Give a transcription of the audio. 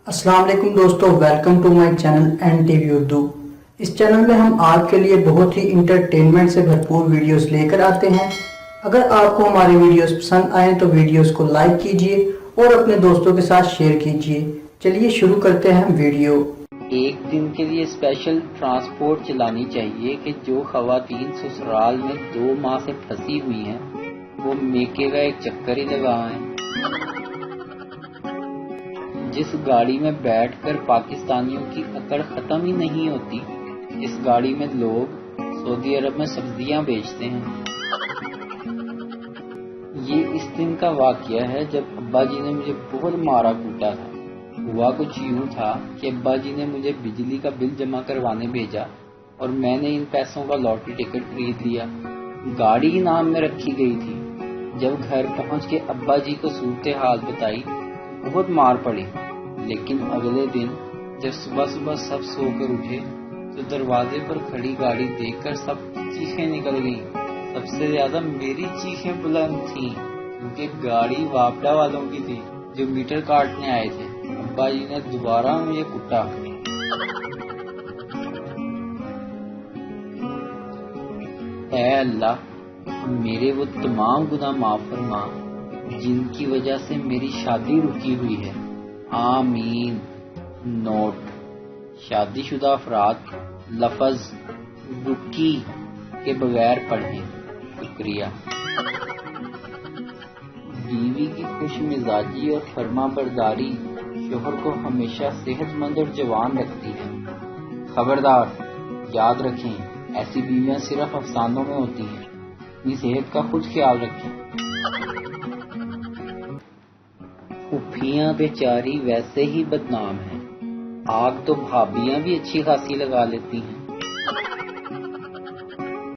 अस्सलाम वालेकुम दोस्तों, welcome to my channel N TV Urdu. इस चैनल में हम आपके लिए बहुत ही इंटरटेनमेंट से भरपूर वीडियोस लेकर आते हैं। अगर आपको हमारी वीडियोस पसंद आए तो वीडियोस को लाइक कीजिए और अपने दोस्तों के साथ शेयर कीजिए। चलिए शुरू करते हैं वीडियो। एक दिन के लिए स्पेशल ट्रांसपोर्ट चलानी चाहिए कि जो खवातीन ससुराल में 2 माह से फंसी हुई हैं वो मेके का एक चक्कर ही लगाएं। जिस गाड़ी में बैठकर पाकिस्तानियों की अकड़ खत्म ही नहीं होती, इस गाड़ी में लोग सऊदी अरब में सब्जियां बेचते हैं। ये इस दिन का वाकया है जब अब्बा जी ने मुझे बहुत मारा कूटा था। हुआ कुछ यूं था कि अब्बा जी ने मुझे बिजली का बिल जमा करवाने भेजा और मैंने इन पैसों का लॉटरी टिकट खरीद लिया। गाड़ी ही नाम में रखी गई थी। जब घर पहुंच के अब्बा जी को सूरत हाल बताई, बहुत मार पड़ी। लेकिन अगले दिन जब सुबह सुबह सब सोकर उठे तो दरवाजे पर खड़ी गाड़ी देखकर सब चीखें निकल गईं। सबसे ज्यादा मेरी चीखें बुलंद थीं क्योंकि गाड़ी वापडा वालों की थी जो मीटर काटने आए थे। अब्बा जी ने दोबारा मुझे कुटा। ऐ अल्लाह, मेरे वो तमाम गुनाह माफ फरमा जिनकी वजह से मेरी शादी रुकी हुई है। आमीन। नोट: शादीशुदा अफराद लफ्ज रुकी के बगैर पढ़ें। शुक्रिया। बीवी की खुश मिजाजी और फर्मा बरदारी शोहर को हमेशा सेहतमंद और जवान रखती है। खबरदार, याद रखें, ऐसी बीवियां सिर्फ अफसानों में होती हैं। अपनी सेहत का खुद ख्याल रखें। फूफियां बेचारी वैसे ही बदनाम हैं। आग तो भाभियां भी अच्छी खासी लगा लेती हैं।